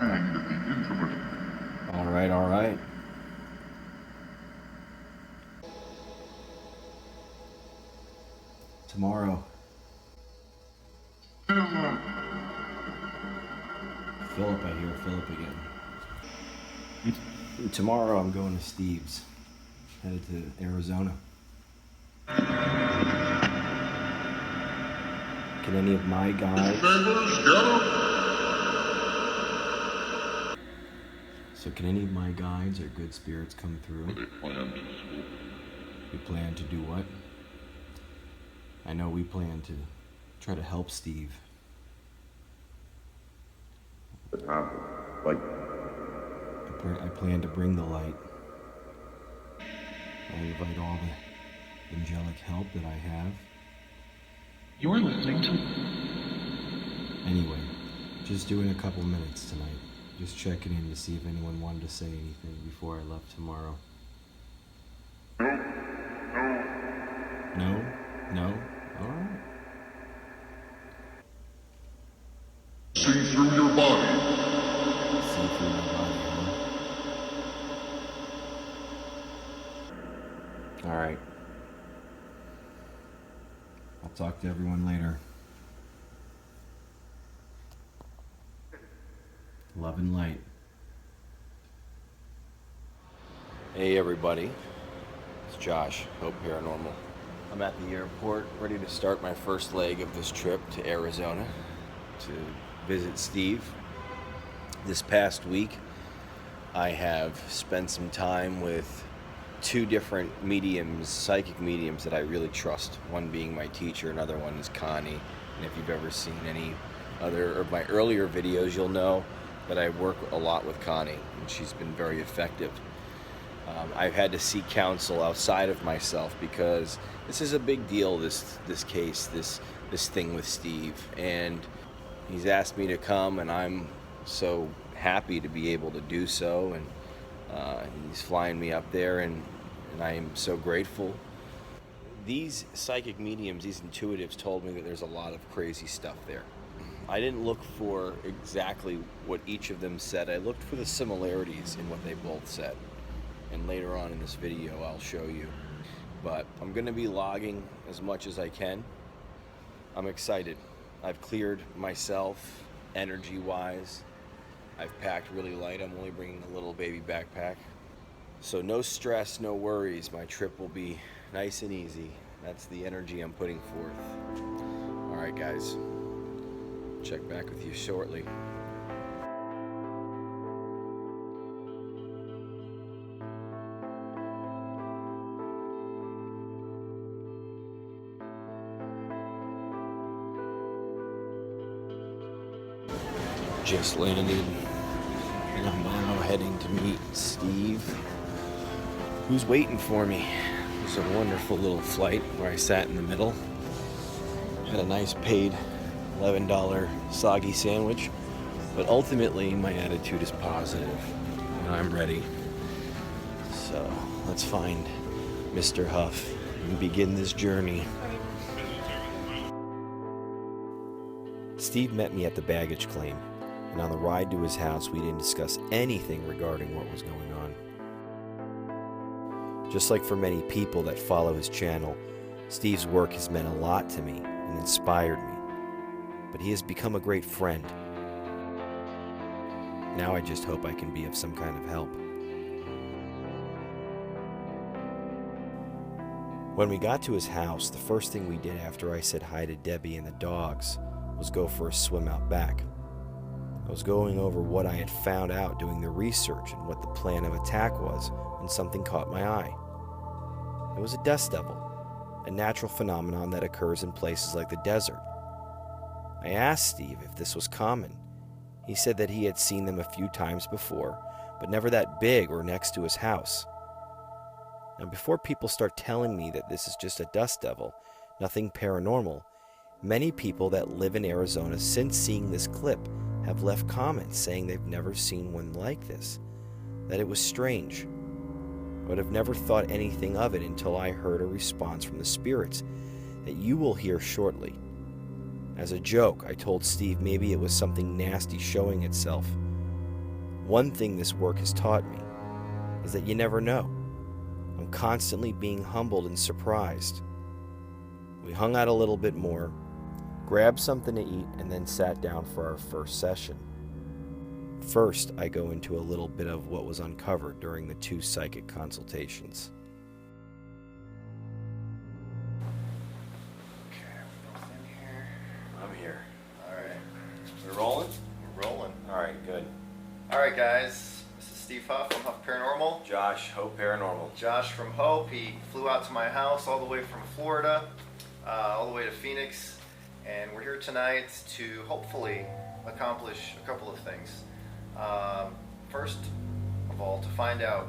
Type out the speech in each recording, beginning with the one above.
and the intimate. All right. Tomorrow. Philip, I hear Philip again. Tomorrow I'm going to Steve's. Headed to Arizona. Can any of my guides... So can any of my guides or good spirits come through? We plan to do what? I know we plan to try to help Steve. I plan to bring the light. I invite all the angelic help that I have. You're listening to... Anyway, just doing a couple minutes tonight. Just checking in to see if anyone wanted to say anything before I left tomorrow. No? No? All right. See through your body. See through my body, huh? All right. I'll talk to everyone later. Love and light. Hey everybody, it's Josh, H.O.P.E Paranormal. I'm at the airport, ready to start my first leg of this trip to Arizona to visit Steve. This past week, I have spent some time with two different mediums, psychic mediums that I really trust. One being my teacher, another one is Connie. And if you've ever seen any other of my earlier videos, you'll know that I work a lot with Connie, and she's been very effective. I've had to seek counsel outside of myself because this is a big deal, this case, this thing with Steve. And he's asked me to come, and I'm so happy to be able to do so. And he's flying me up there, and I am so grateful. These psychic mediums, these intuitives, told me that there's a lot of crazy stuff there. I didn't look for exactly what each of them said. I looked for the similarities in what they both said. And later on in this video, I'll show you. But I'm going to be logging as much as I can. I'm excited. I've cleared myself energy-wise. I've packed really light. I'm only bringing a little baby backpack. So no stress, no worries. My trip will be nice and easy. That's the energy I'm putting forth. All right, guys. Check back with you shortly. Just landed, and I'm now heading to meet Steve, who's waiting for me. It was a wonderful little flight where I sat in the middle. Had a nice paid $11 soggy sandwich, but ultimately my attitude is positive and I'm ready. So let's find Mr. Huff and begin this journey. Steve met me at the baggage claim, and on the ride to his house we didn't discuss anything regarding what was going on. Just like for many people that follow his channel, Steve's work has meant a lot to me and inspired me. But he has become a great friend. Now I just hope I can be of some kind of help. When we got to his house, the first thing we did after I said hi to Debbie and the dogs was go for a swim out back. I was going over what I had found out doing the research and what the plan of attack was when something caught my eye. It was a dust devil, a natural phenomenon that occurs in places like the desert. I asked Steve if this was common. He said that he had seen them a few times before, but never that big or next to his house. Now, before people start telling me that this is just a dust devil, nothing paranormal, many people that live in Arizona since seeing this clip have left comments saying they've never seen one like this, that it was strange. I would have never thought anything of it until I heard a response from the spirits that you will hear shortly. As a joke, I told Steve maybe it was something nasty showing itself, One thing this work has taught me is that you never know. I'm constantly being humbled and surprised. We hung out a little bit more, grabbed something to eat, and then sat down for our first session. First, I go into a little bit of what was uncovered during the 2 psychic consultations. I'm here. Alright, We're rolling? we're rolling. Alright, good. Alright guys, this is Steve Huff from Huff Paranormal. Josh, H.O.P.E. Paranormal. Josh from H.O.P.E. He flew out to my house all the way from Florida, all the way to Phoenix, and we're here tonight to hopefully accomplish a couple of things. First of all, to find out,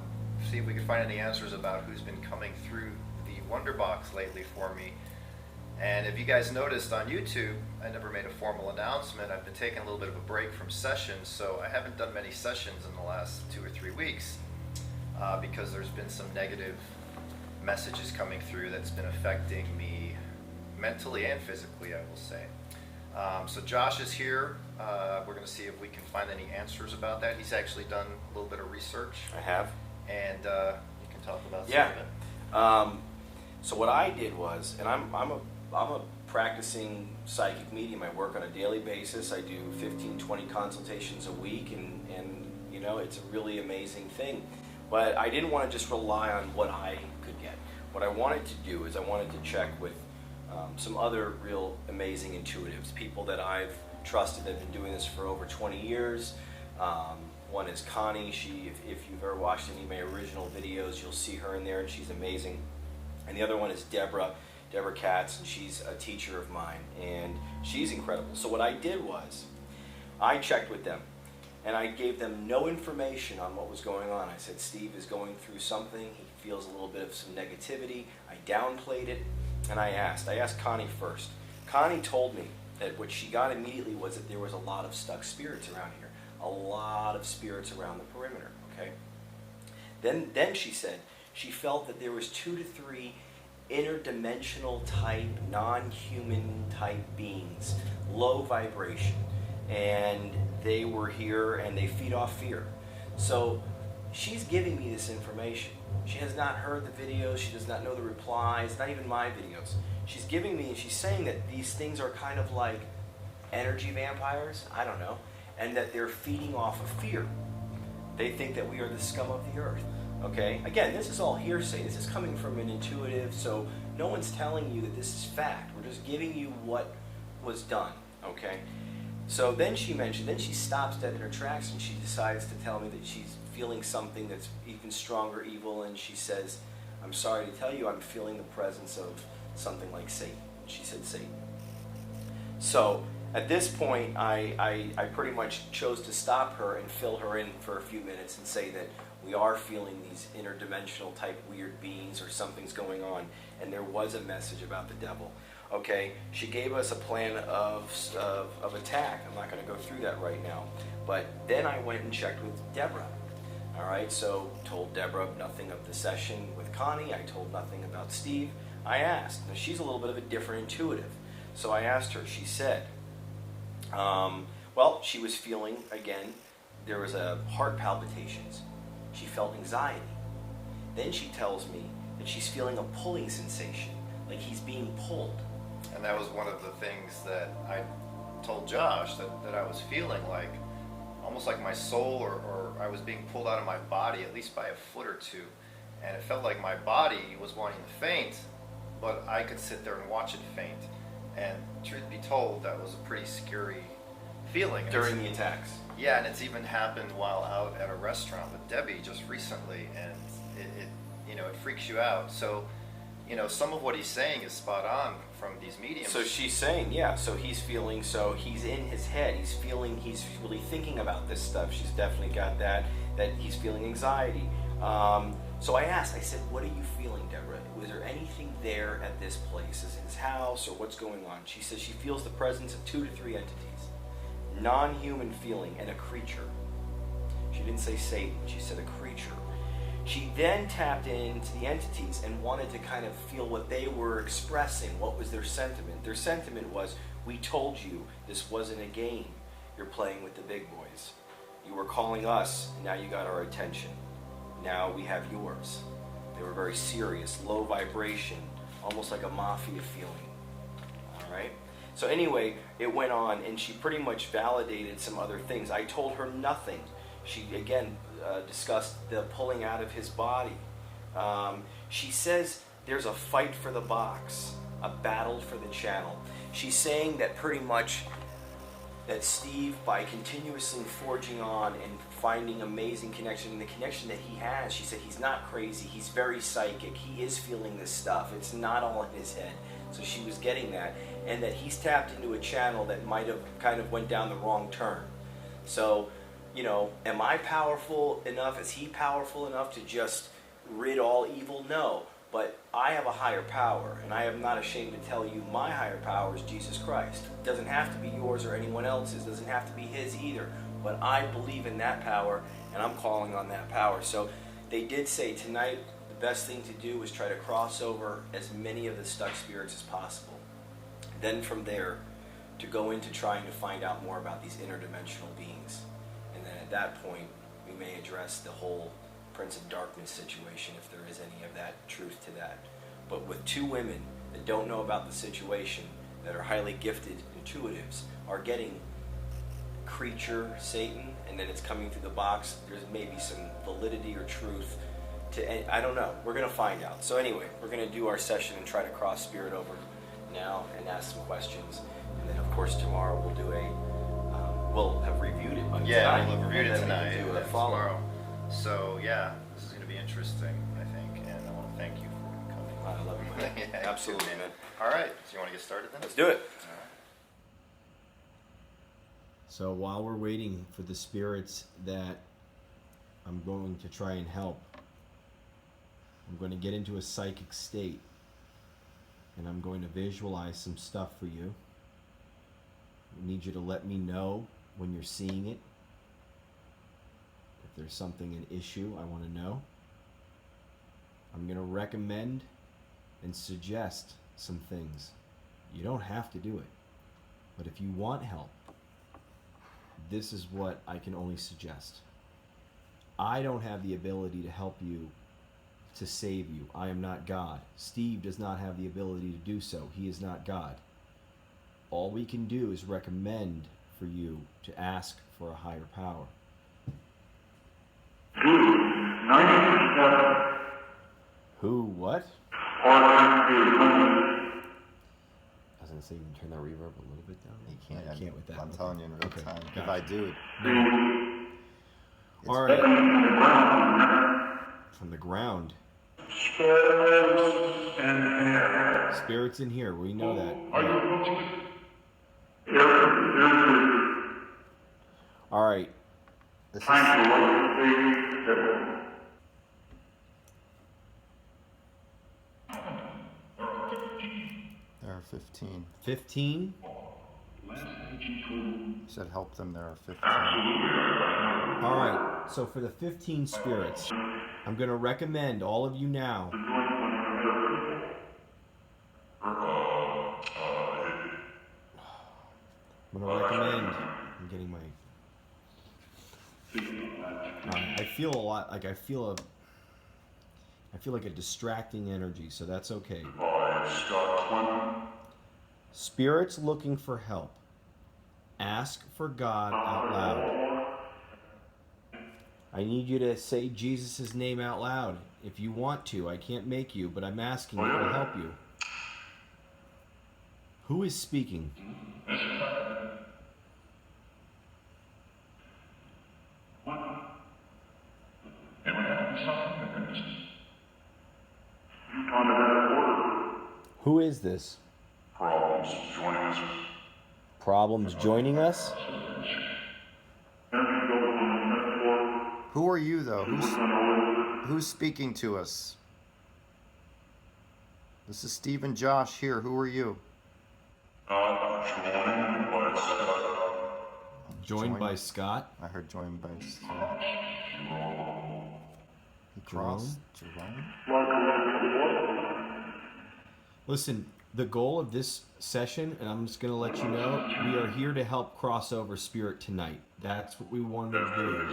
see if we can find any answers about who's been coming through the Wonder Box lately for me. And if you guys noticed on YouTube, I never made a formal announcement. I've been taking a little bit of a break from sessions, so I haven't done many sessions in the last 2 or 3 weeks because there's been some negative messages coming through that's been affecting me mentally and physically, I will say. So Josh is here. We're going to see if we can find any answers about that. He's actually done a little bit of research. I have. And you can talk about some of it. So what I did was, and I'm a practicing psychic medium. I work on a daily basis. I do 15, 20 consultations a week, and you know, it's a really amazing thing. But I didn't want to just rely on what I could get. What I wanted to do is I wanted to check with some other real amazing intuitives, people that I've trusted that have been doing this for over 20 years. One is Connie. If you've ever watched any of my original videos, you'll see her in there, and she's amazing. And the other one is Deborah Katz, and she's a teacher of mine, and she's incredible. So what I did was, I checked with them, and I gave them no information on what was going on. I said, Steve is going through something. He feels a little bit of some negativity. I downplayed it, and I asked Connie first. Connie told me that what she got immediately was that there was a lot of stuck spirits around here, a lot of spirits around the perimeter, okay? Then she said she felt that there was 2 to 3 interdimensional type, non-human type beings, low vibration, and they were here and they feed off fear. So she's giving me this information. She has not heard the videos, she does not know the replies, not even my videos. She's giving me, and she's saying that these things are kind of like energy vampires, I don't know, and that they're feeding off of fear. They think that we are the scum of the earth. Okay, again, this is all hearsay. This is coming from an intuitive, so no one's telling you that this is fact. We're just giving you what was done, okay? So then she stops dead in her tracks, and she decides to tell me that she's feeling something that's even stronger evil, and she says, I'm sorry to tell you, I'm feeling the presence of something like Satan. She said Satan. So at this point, I pretty much chose to stop her and fill her in for a few minutes and say that we are feeling these interdimensional type weird beings, or something's going on, and there was a message about the devil. Okay, she gave us a plan of attack. I'm not going to go through that right now. But then I went and checked with Deborah. All right, so told Deborah nothing of the session with Connie. I told nothing about Steve. I asked. Now she's a little bit of a different intuitive. So I asked her. She said, well, she was feeling, again, there was a heart palpitations. She felt anxiety. Then she tells me that she's feeling a pulling sensation, like he's being pulled. And that was one of the things that I told Josh that I was feeling, like almost like my soul or I was being pulled out of my body, at least by a foot or two. And it felt like my body was wanting to faint, but I could sit there and watch it faint. And truth be told, that was a pretty scary feeling. During the attacks. Yeah, and it's even happened while out at a restaurant with Debbie just recently, and it freaks you out. So, some of what he's saying is spot on from these mediums. So she's saying, yeah, so he's in his head, he's really thinking about this stuff. She's definitely got that he's feeling anxiety. So I asked, I said, what are you feeling, Deborah? Was there anything there at this place? Is it his house, or what's going on? She says she feels the presence of 2 to 3 entities. Non-human feeling, and a creature. She didn't say Satan, she said a creature. She then tapped into the entities and wanted to kind of feel what they were expressing. What was their sentiment? Their sentiment was, we told you this wasn't a game. You're playing with the big boys. You were calling us, and now you got our attention. Now we have yours. They were very serious, low vibration, almost like a mafia feeling. All right? So anyway, it went on, and she pretty much validated some other things. I told her nothing. She, again, discussed the pulling out of his body. She says there's a fight for the box, a battle for the channel. She's saying that pretty much that Steve, by continuously forging on and finding amazing connection, and the connection that he has, she said he's not crazy, he's very psychic, he is feeling this stuff, it's not all in his head. So she was getting that, and that he's tapped into a channel that might have kind of went down the wrong turn. So, you know, am I powerful enough, is he powerful enough to just rid all evil? No. But I have a higher power, and I am not ashamed to tell you my higher power is Jesus Christ. It doesn't have to be yours or anyone else's. It doesn't have to be his either. But I believe in that power, and I'm calling on that power. So they did say tonight the best thing to do is try to cross over as many of the stuck spirits as possible. Then from there, to go into trying to find out more about these interdimensional beings. And then at that point, we may address the whole Prince of Darkness situation, if there is any of that truth to that. But with two women that don't know about the situation, that are highly gifted intuitives, are getting creature, Satan, and then it's coming through the box, there's maybe some validity or truth to, I don't know. We're going to find out. So anyway, we're going to do our session and try to cross spirit over now and ask some questions. And then, of course, tomorrow we'll do we'll have reviewed it by tonight. We'll have reviewed it tonight and and follow. tomorrow. So yeah, this is going to be interesting, I think, and I want to thank you for coming. I love you, man. Yeah, Absolutely, too, man. All right, so you want to get started then? Let's do it. All right. So while we're waiting for the spirits that I'm going to try and help, I'm going to get into a psychic state, and I'm going to visualize some stuff for you. I need you to let me know when you're seeing it. If there's something, an issue, I want to know. I'm going to recommend and suggest some things. You don't have to do it. But if you want help, this is what I can only suggest. I don't have the ability to help you, to save you. I am not God. Steve does not have the ability to do so. He is not God. All we can do is recommend for you to ask for a higher power. Who, what? I was going to say you can turn that reverb a little bit down. You can't. I can't with that. I'm telling you in real Okay, time. gotcha. If I do, All right. From the ground. Spirits in here. We know that. All right. this is, there are 15. 15. You said help them. There are 15. All right. So for the 15 spirits, I'm going to recommend all of you now. I'm going to recommend. I'm getting my. I feel a lot like I feel like a distracting energy, so that's okay. Spirits looking for help. Ask for God out loud. I need you to say Jesus' name out loud. If you want to, I can't make you, but I'm asking you to help you. Who is speaking? Who is this? Problems joining us. Problems joining us? Who are you, though? Who's speaking to us? This is Steve and Josh here. Who are you? Joined by Scott. I heard joined by Scott. He crossed. Jerome? Listen, The goal of this session, and I'm just going to let you know, we are here to help cross over spirit tonight. That's what we wanted to do.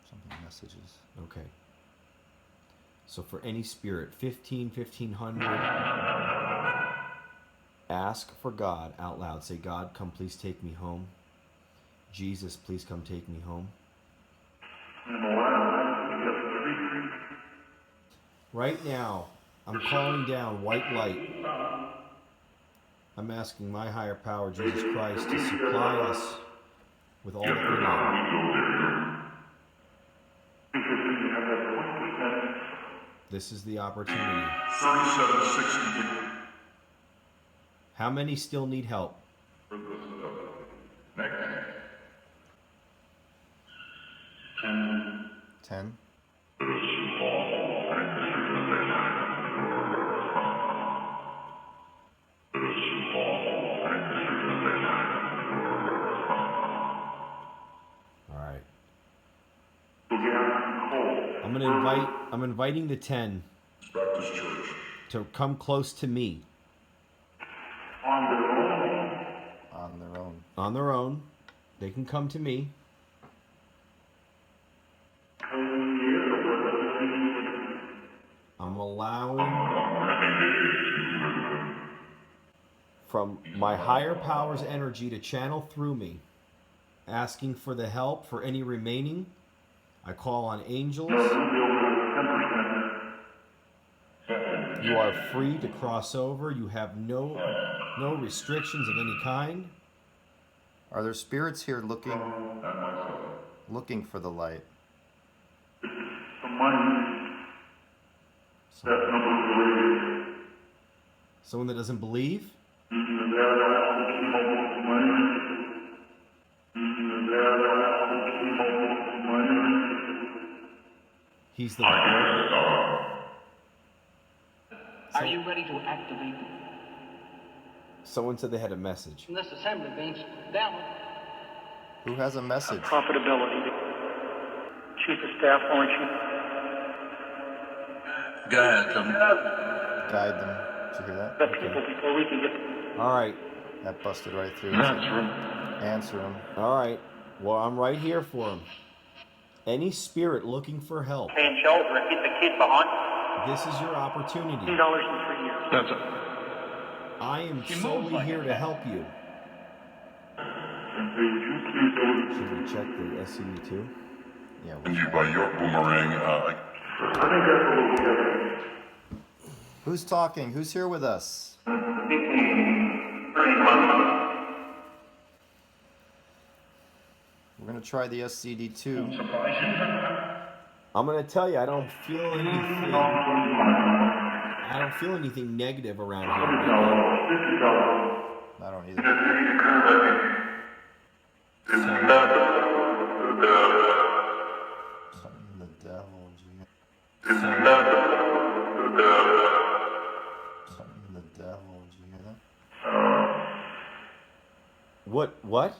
Something messages. Okay. So for any spirit, 1500, ask for God out loud. Say, God, come please take me home. Jesus, please come take me home. Right now, I'm calling down white light. I'm asking my higher power, Jesus Christ, to supply us with all that we need. This is the opportunity. 3760. How many still need help? Next. 10. All right. I'm inviting the 10 Baptist Church. to come close to me. On their own. On their own. They can come to me. I'm allowing from my higher power's energy to channel through me, asking for the help for any remaining. I call on angels. You are free to cross over. You have no restrictions of any kind. Are there spirits here looking for the light? Someone that doesn't believe? He's the Are you ready to activate Someone said they had a message. this assembly bench down? Who has a message? Profitability. Chief of Staff, aren't you? Guide them. Did you hear that? The people before we can get. All right. That busted right through. Answer him. All right. Well, I'm right here for him. Any spirit looking for help, Paying shelter and get the kid behind. this is your opportunity. $2 in 3 years. That's it. I am solely here to help you. Should we check the SCD-2? Yeah. And you by your boomerang. Who's talking? Who's here with us? We're gonna try the SCD-2. I'm going to tell you, I don't feel anything negative around here. I don't either. Something the devil. Something the devil. Did you hear that? What?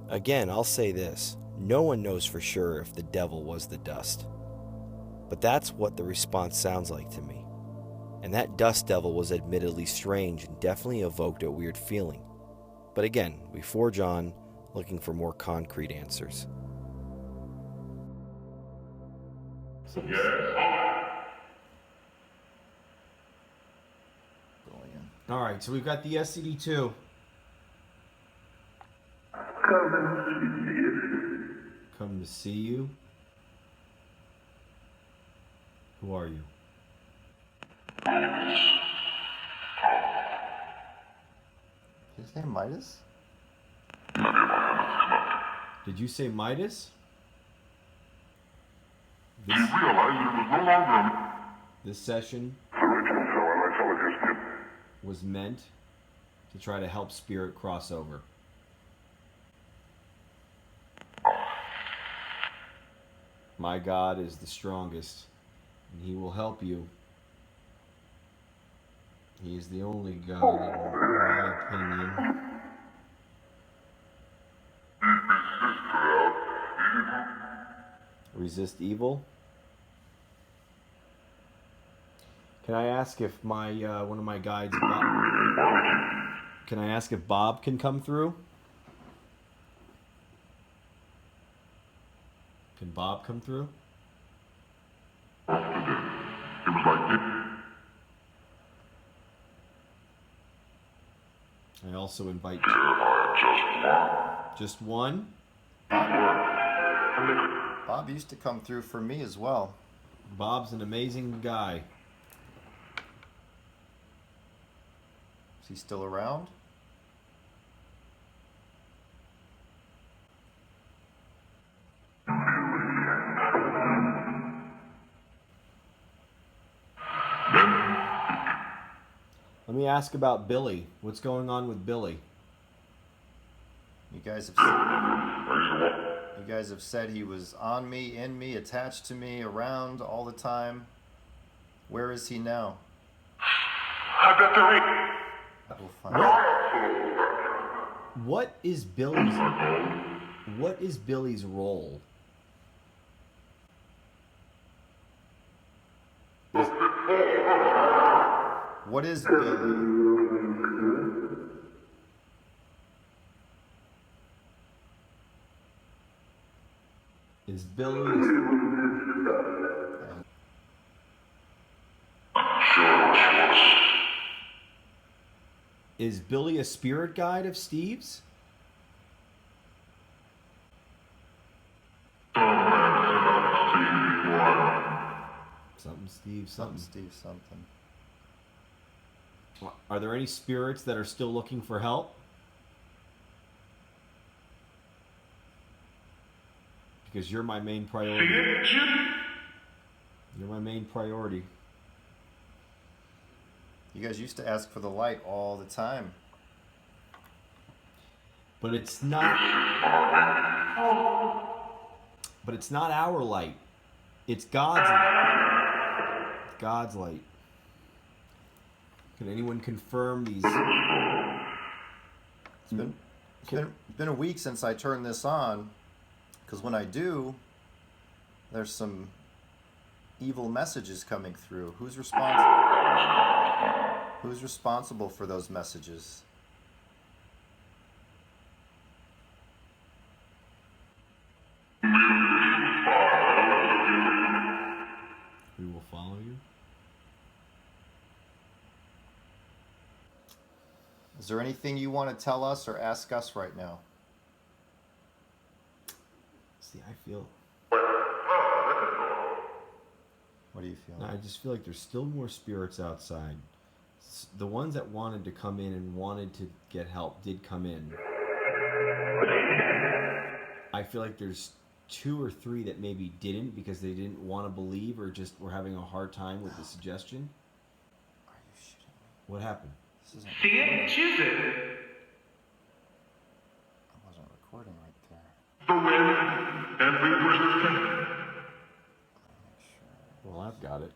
Again, I'll say this. No one knows for sure if the devil was the dust. But that's what the response sounds like to me. And that dust devil was admittedly strange and definitely evoked a weird feeling. But again, we forge on, looking for more concrete answers. All right, so we've got the SCD-2. Come to see you. Who are you? Did you say Midas? Did you say Midas? Do you realize it was no longer This session original fellow intelligence? was meant to try to help spirit cross over. My God is the strongest, and He will help you. He is the only God, in my opinion. Resist evil. Can I ask if my one of my guides, Bob, can I ask if Bob can come through? Can Bob come through? It was like this. I also invite Just one. just one. Bob used to come through for me as well. Bob's an amazing guy. Is he still around? Let me ask about Billy. What's going on with Billy? You guys have said he was on me, in me, attached to me, around all the time. Where is he now? We'll find out. What is Billy's role? What is Billy? Is Billy Is Billy a spirit guide of Steve's? Something Steve, Something something. Steve, something. Are there any spirits that are still looking for help? Because you're my main priority. You're my main priority. You guys used to ask for the light all the time. But it's not our light. It's God's light. It's God's light. Can anyone confirm these? It's been a week since I turned this on, because when I do, there's some evil messages coming through. Who's responsible for those messages? We will follow you. Is there anything you want to tell us or ask us right now? See, I feel. What do you feel? I just feel like there's still more spirits outside. The ones that wanted to come in and wanted to get help did come in. I feel like there's 2 or 3 that maybe didn't because they didn't want to believe or just were having a hard time with the suggestion. Are you shitting me? What happened? This isn't. See it, choose it. I wasn't recording right there. The wind and we were Make sure. Well, I've got it.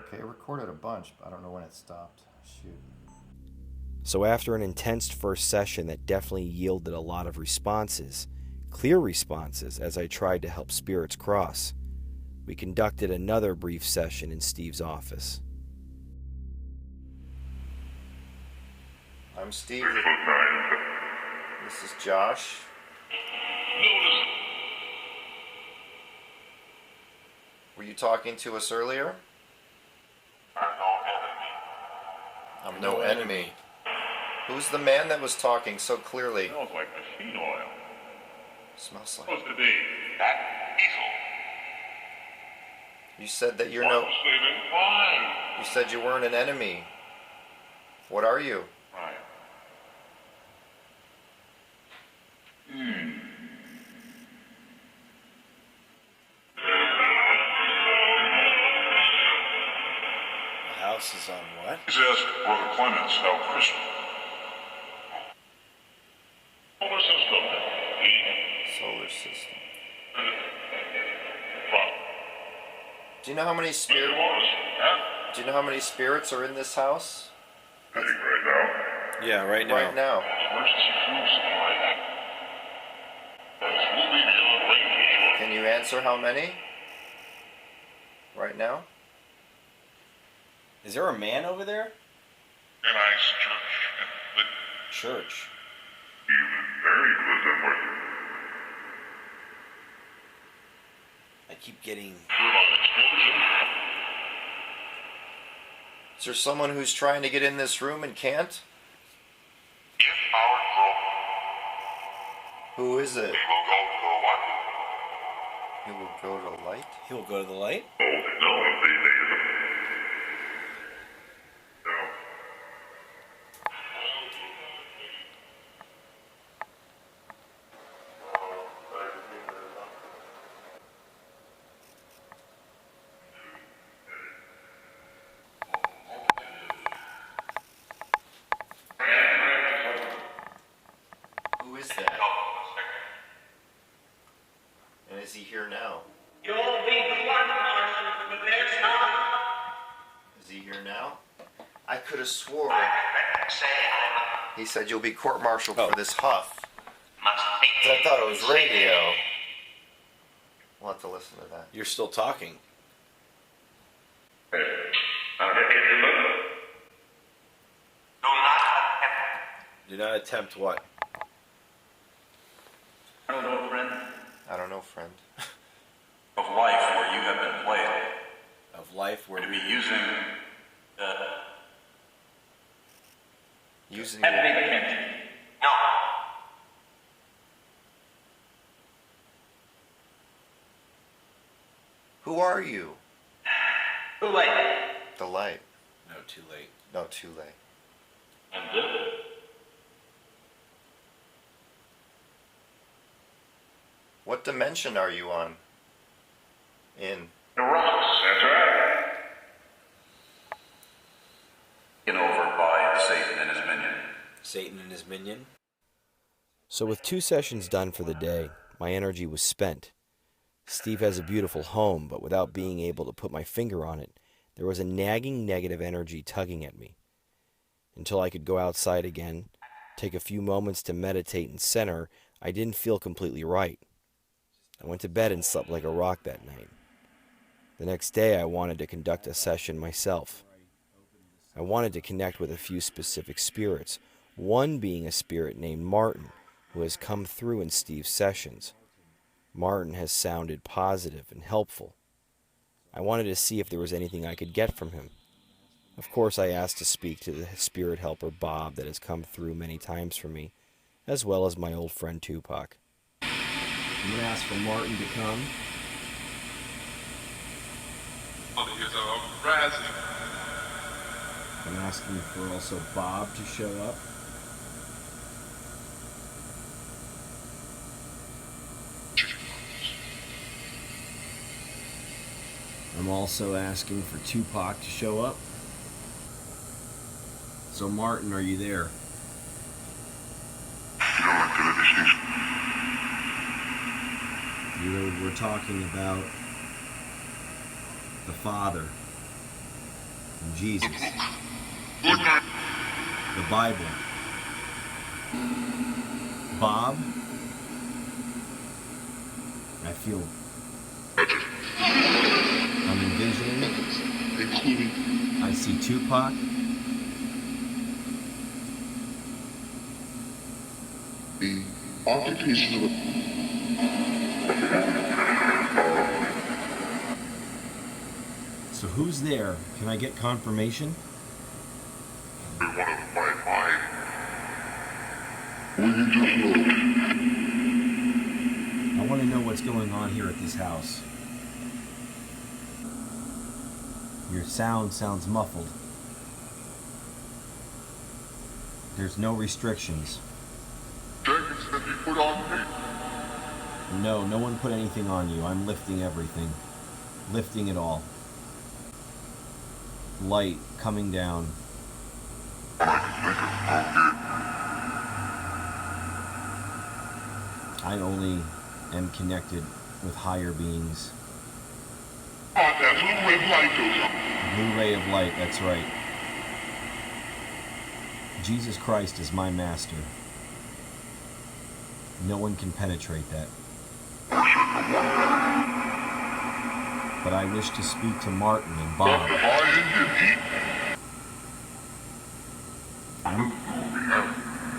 Okay, it recorded a bunch, but I don't know when it stopped. Shoot. So after an intense first session that definitely yielded a lot of responses, clear responses as I tried to help spirits cross, we conducted another brief session in Steve's office. I'm Steve. This is Josh. Were you talking to us earlier? I'm no enemy. Who's the man that was talking so clearly? Smells like machine oil. Smells like. Supposed to be that diesel. You said that you're no. Sleeping fine. You said you weren't an enemy. What are you? Right. The house is on what? He's asked Brother Clemens how Christian. Solar system. Solar system. From. Do you know how many spirits? Huh? Do you know how many spirits are in this house? Right now. Yeah, right now. Right now. Emergency fuel supply. This will be beyond radiation. you answer how many? Right now? Is there a man over there? A nice church, but Church. even buried with them with I keep getting... turbine explosion. Is there someone who's trying to get in this room and can't? If power broke, Who is it? we will go to the light. He will go to the light? He will go to the light? Oh, no, no. Who is that? And is he here now? You'll be court-martialed for this, huh? Is he here now? I could have swore he said you'll be court-martialed for this Huff. But I thought it was radio. We'll have to listen to that. You're still talking. Do not attempt what? I don't know, friend. I don't know, friend. Of life where you have been played. Of life where To we... be using Using Have big attention. No. Who are you? Too late. The light. No, too late. No, too late. And this? What dimension are you on? In. The rocks, that's right. Taken over by Satan and his minion. Satan and his minion? So with 2 sessions done for the day, my energy was spent. Steve has a beautiful home, but without being able to put my finger on it, there was a nagging negative energy tugging at me. Until I could go outside again, take a few moments to meditate and center, I didn't feel completely right. I went to bed and slept like a rock that night. The next day, I wanted to conduct a session myself. I wanted to connect with a few specific spirits, one being a spirit named Martin, who has come through in Steve's sessions. Martin has sounded positive and helpful. I wanted to see if there was anything I could get from him. Of course, I asked to speak to the spirit helper Bob that has come through many times for me, as well as my old friend Tupac. I'm going to ask for Martin to come. I'm asking for also Bob to show up. I'm also asking for Tupac to show up. So Martin, are you there? We're talking about the Father and Jesus, the Bible. Bob, I feel I'm envisioning, I see Tupac, The occupation of a so who's there? Can I get confirmation? one of my mind. Will you just know? I want to know what's going on here at this house. Your sound sounds muffled. There's no restrictions. Jenkins that he put on me. No, no one put anything on you. I'm lifting everything. Lifting it all. Light coming down. I only am connected with higher beings. That blue red light or something. Blue ray of light, that's right. Jesus Christ is my master. No one can penetrate that. but I wish to speak to Martin and Bob.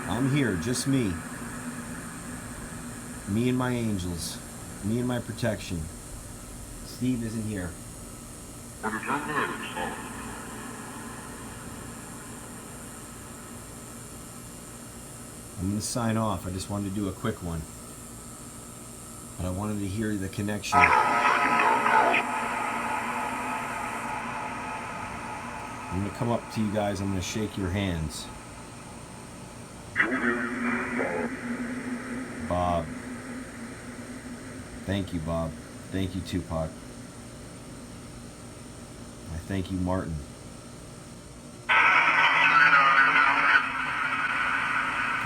I'm here, just me. Me and my angels. Me and my protection. Steve isn't here. I'm going to sign off. I just wanted to do a quick one. But I wanted to hear the connection. I'm going to come up to you guys. I'm going to shake your hands. Bob. Thank you, Bob. Thank you, Tupac. I thank you, Martin.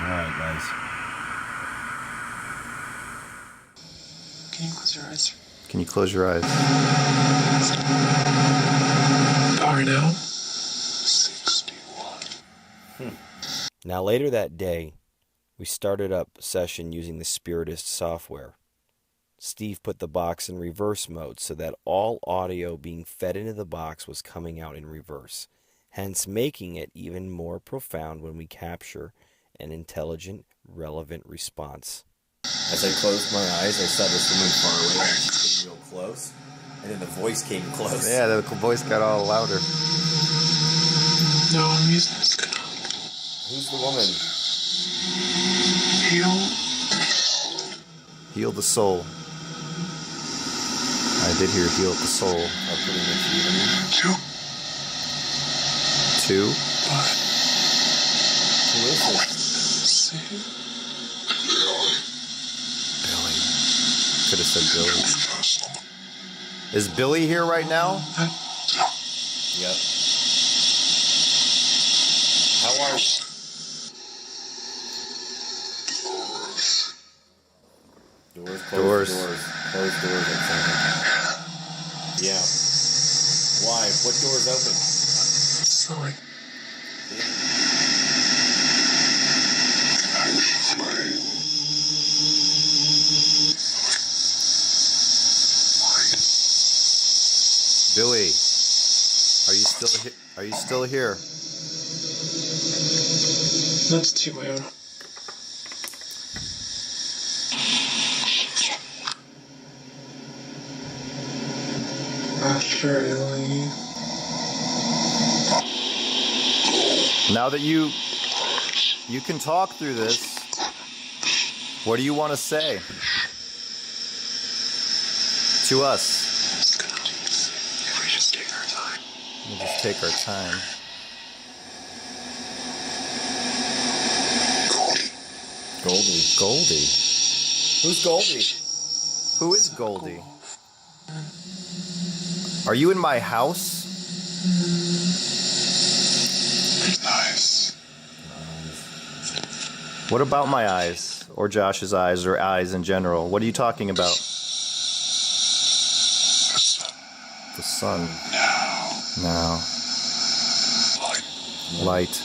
Alright, guys. Can you close your eyes? Can you close your eyes? Power now. 61. Now, later that day, we started up a session using the Spiritist software. Steve put the box in reverse mode so that all audio being fed into the box was coming out in reverse, hence making it even more profound when we capture an intelligent, relevant response. As I closed my eyes, I saw this woman far away, and she came real close, and then the voice came close. Yeah, the voice got all louder. No, I'm using this gun. Who's the woman? Heal the soul. I did hear heal the soul. I'll put in the key. 2. But Who is this? Billy. Could have said Billy. Is Billy here right now? Yep. How are you? Doors. Closed doors outside. Yeah. Why? What door's open? sorry. Billy, are you still here? That's to my own. After I leave. Now that you can talk through this, what do you want to say to us? If we just take our time. We'll just take our time. Goldie? Who's Goldie? Who is Goldie? Are you in my house? Nice. What about my eyes? Or Josh's eyes, or eyes in general? What are you talking about? The sun. Now. Light.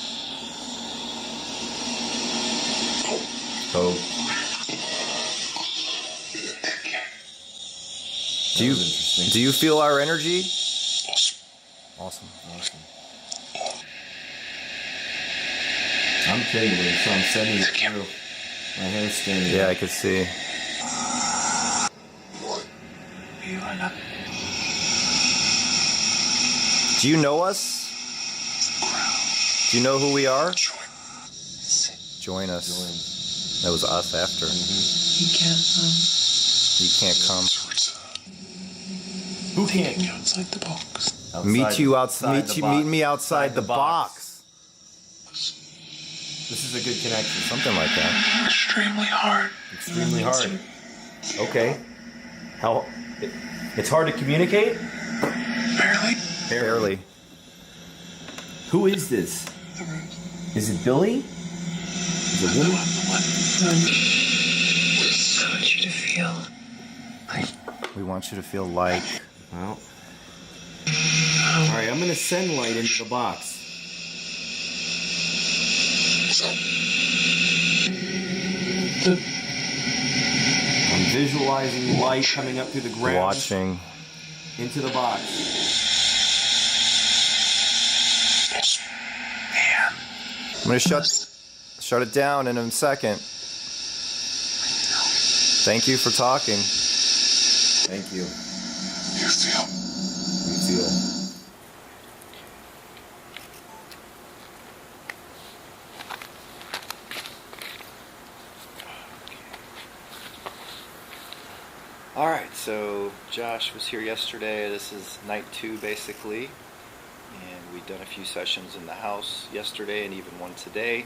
Hope. Do you feel our energy? Awesome. I'm tingling, so I'm sending it through. My hair's standing Yeah, up. I could see. Do you know us? Do you know who we are? Join us. That was us after. He can't come. Who can't get outside the box? Meet me outside the box. This is a good connection. Something like that. Extremely hard. Extremely hard. Okay. How? It's hard to communicate? Barely. Barely. Who is this? Is it Billy? Is it a woman? I want you to feel like. We want you to feel like. Well. Alright, I'm going to send light into the box. I'm visualizing light coming up through the ground. Watching. Into the box. Man. I'm gonna shut it down in a second. Thank you for talking. Thank you. You feel. We feel. All right, so Josh was here yesterday. This is night 2, basically, and we've done a few sessions in the house yesterday and even one today.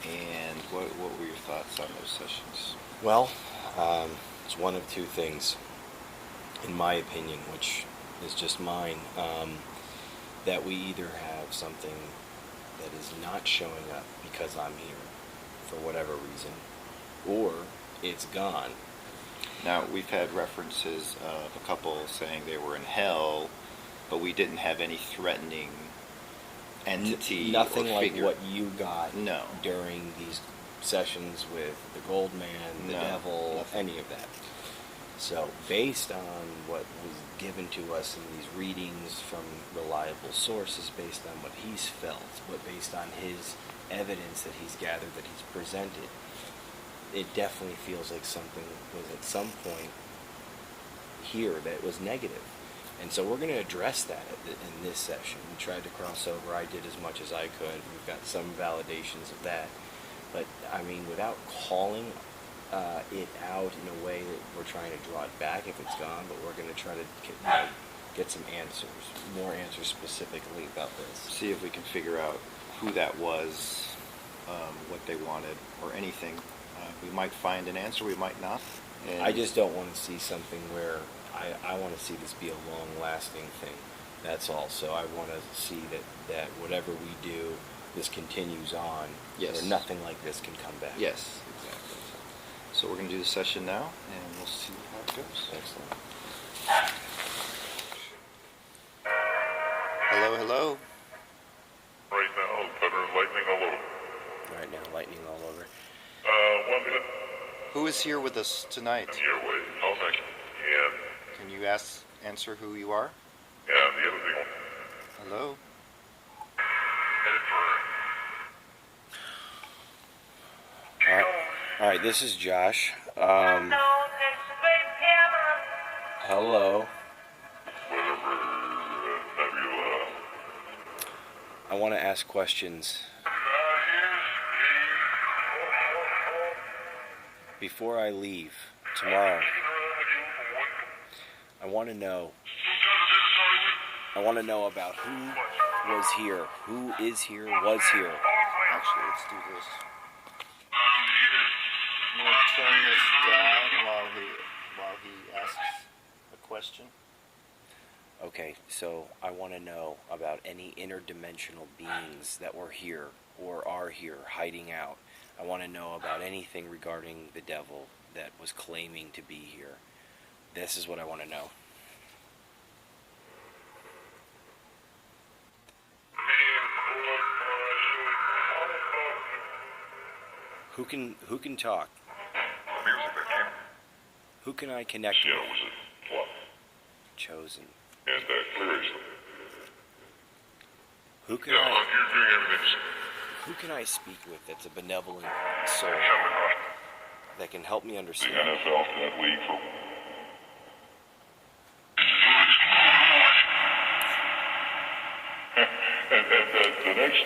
And what were your thoughts on those sessions? Well, it's one of two things, in my opinion, which is just mine, that we either have something that is not showing up because I'm here for whatever reason, or it's gone. Now, we've had references of a couple saying they were in hell, but we didn't have any threatening entity Nothing or like figure. what you got No. during these sessions with the Gold Man, the No, Devil, nothing. any of that. So, based on what was given to us in these readings from reliable sources, based on what he's felt, but based on his evidence that he's gathered, that he's presented, it definitely feels like something was at some point here that was negative. And so we're going to address that in this session. We tried to cross over. I did as much as I could. We've got some validations of that. But, I mean, without calling it out in a way that we're trying to draw it back if it's gone, but we're going to try to get some answers, more answers specifically about this. See if we can figure out who that was, what they wanted, or anything. We might find an answer, we might not. And I just don't want to see something where I want to see this be a long-lasting thing. That's all. So I want to see that whatever we do, this continues on. Yes. Where nothing like this can come back. Yes, exactly. So we're going to do the session now, and we'll see how it goes. Excellent. Hello, hello. Right now, thunder and lightning all over. Right now, lightning all over. 1 minute. Who is here with us tonight? I'm your way. Oh, thank you. Can you answer who you are? And the other thing. Hello? Headed All right, this is Josh. Unknown and straight camera. Hello. Nebula. I want to ask questions. Before I leave tomorrow, I want to know about who was here, who is here, was here. Actually, let's do this. I'm going to turn this down while he asks a question. Okay, so I want to know about any interdimensional beings that were here or are here hiding out. I want to know about anything regarding the devil that was claiming to be here. This is what I want to know. Who can talk? Music that came. Who can I connect Yeah, with? was it fluff? Chosen. And clearly. Who can Yeah, I you're doing everything. who can I speak with that's a benevolent soul that can help me The understand? NFL for that league for. and the next.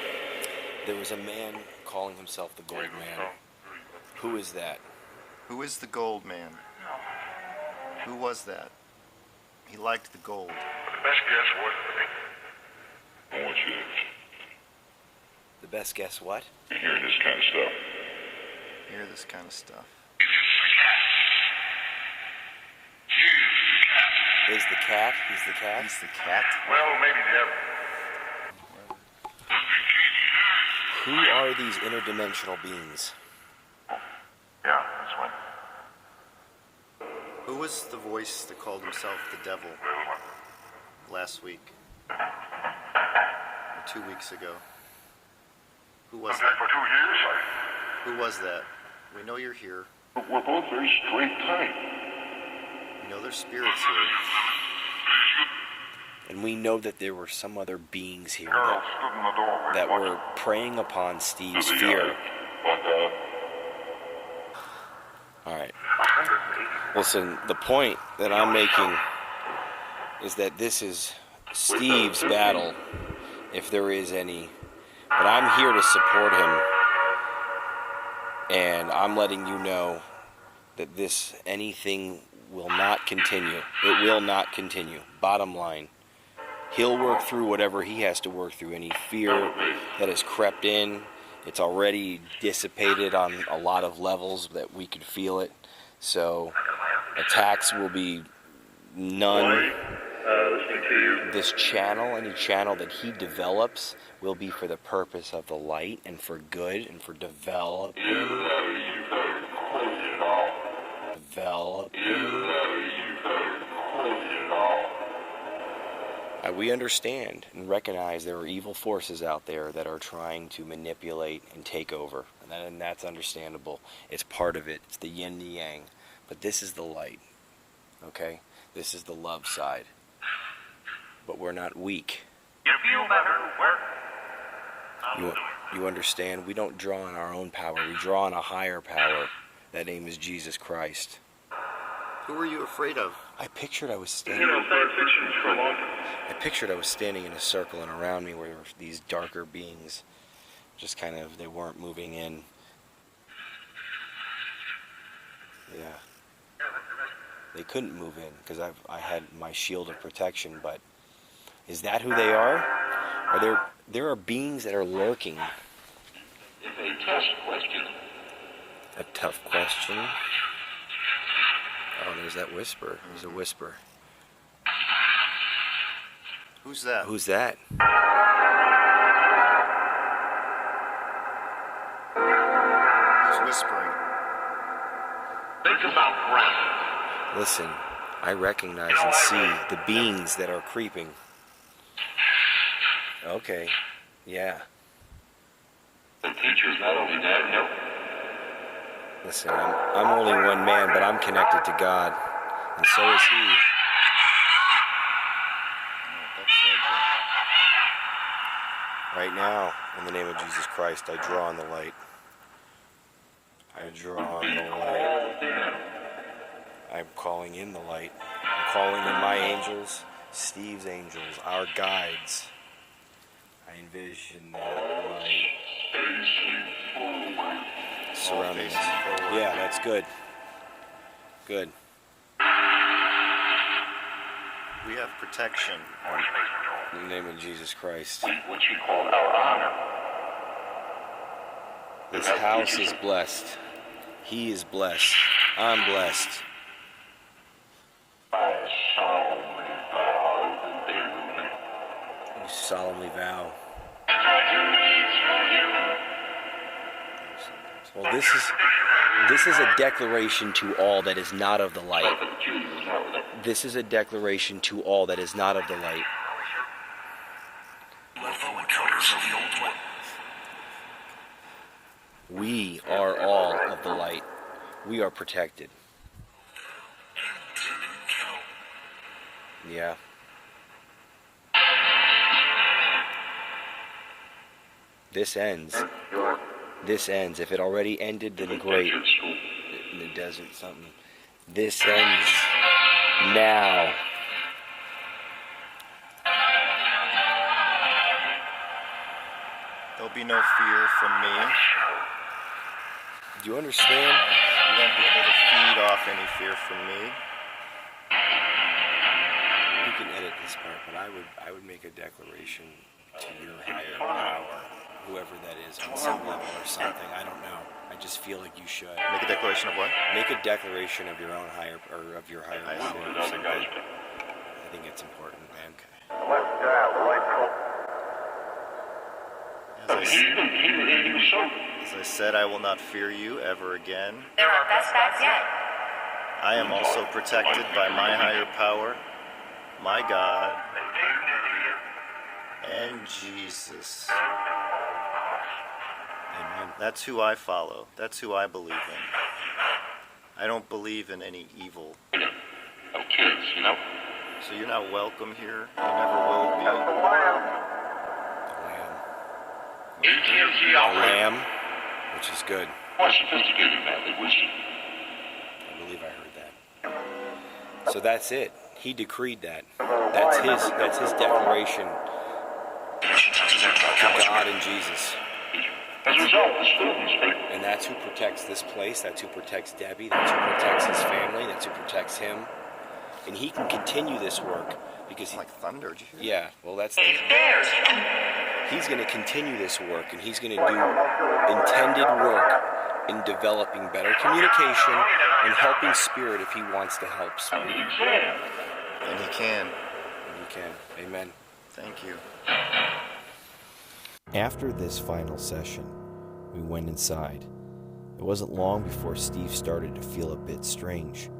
There was a man calling himself the Gold Man. Who is that? Who is the Gold Man? Who was that? He liked the gold. Best guess what? I want you The best guess what? to hear this kind of stuff. Hear this kind of stuff. Is the cat? He's the cat? He's the cat? Well, maybe the Who are these interdimensional beings? Yeah, that's one. Who was the voice that called himself the devil last week? Or 2 weeks ago? Who was Back that? for 2 years. Who was that? We know you're here. We're both very straight tight. We know there's spirits here. And we know that there were some other beings here Girl stood in the doorway that watching were preying upon through Steve's the fear. eyes. Like, Alright. Listen, the point that I'm making is that this is Steve's battle, if there is any. But I'm here to support him. And I'm letting you know that anything will not continue. It will not continue. Bottom line. He'll work through whatever he has to work through. Any fear that has crept in, it's already dissipated on a lot of levels that we could feel it. So attacks will be none. This channel, any channel that he develops, will be for the purpose of the light and for good and for developing. We understand and recognize there are evil forces out there that are trying to manipulate and take over. And that's understandable. It's part of it. It's the yin and the yang. But this is the light. Okay? This is the love side. But we're not weak. You feel better? Work? You understand? We don't draw on our own power. We draw on a higher power. That name is Jesus Christ. Who were you afraid of? I pictured I was standing. You know, science fiction is for long. I pictured I was standing in a circle, and around me were these darker beings. Just kind of, they weren't moving in. Yeah. They couldn't move in because I had my shield of protection. But is that who they are? There are beings that are lurking. It's a test question. A tough question. Oh, there's that whisper. There's a whisper. Who's that? Who's that? Who's whispering? Think about ground. Listen, I recognize and see the beings that are creeping. Okay, yeah. The teacher's not only dead, no. Listen, I'm only one man, but I'm connected to God, and so is he. Right now, in the name of Jesus Christ, I draw on the light. I draw on the light. I'm calling in the light. I'm calling in my angels, Steve's angels, our guides. I envision that light surrounding us. Yeah, that's good. Good. We have protection. In the name of Jesus Christ. What you call our honor. This house is blessed. He is blessed. I'm blessed. I solemnly vow that they will You solemnly vow. Well, this is a declaration to all that is not of the light. This is a declaration to all that is not of the light. We are all of the light. We are protected. Yeah. This ends. This ends. If it already ended, then great. In the desert, something. This ends now. There'll be no fear from me. Do you understand? You won't be able to feed off any fear from me. You can edit this part, but I would make a declaration to your higher power, whoever that is, on some level or something. I don't know. I just feel like you should. Make a declaration of what? Make a declaration of your own higher, or of your higher power or something. I think it's important, man. As I said, I will not fear you ever again. They're our best guys yet. I am also protected by my higher power, my God, and Jesus. Amen. That's who I follow. That's who I believe in. I don't believe in any evil. No kids, you know. So you're not welcome here. You never will be. AT&T A operator. lamb, which is good. More sophisticated than they wish. I believe I heard that. So that's it. He decreed that. That's his declaration to God and Jesus. As a result, the students make And that's who protects this place. That's who protects Debbie. That's who protects his family. That's who protects him. And he can continue this work because It's like thunder. Did you hear yeah, well that's Bears. he's going to continue this work, and he's going to do intended work in developing better communication and helping spirit if he wants to help spirit. the exam? that? And he can. And he can. Amen. Thank you. After this final session, we went inside. It wasn't long before Steve started to feel a bit strange.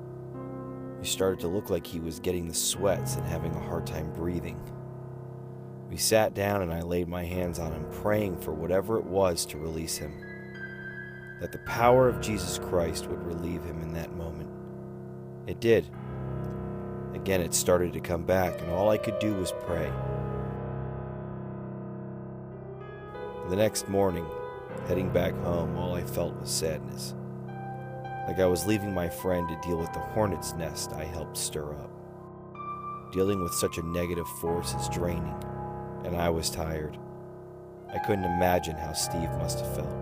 He started to look like he was getting the sweats and having a hard time breathing. We sat down and I laid my hands on him, praying for whatever it was to release him. That the power of Jesus Christ would relieve him in that moment. It did. Again, it started to come back, and all I could do was pray. The next morning, heading back home, all I felt was sadness. Like I was leaving my friend to deal with the hornet's nest I helped stir up. Dealing with such a negative force is draining, and I was tired. I couldn't imagine how Steve must have felt.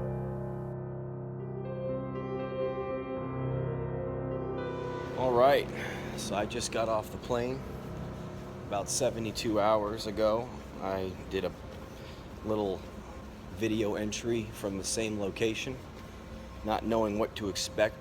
All right, so I just got off the plane about 72 hours ago. I did a little video entry from the same location, not knowing what to expect.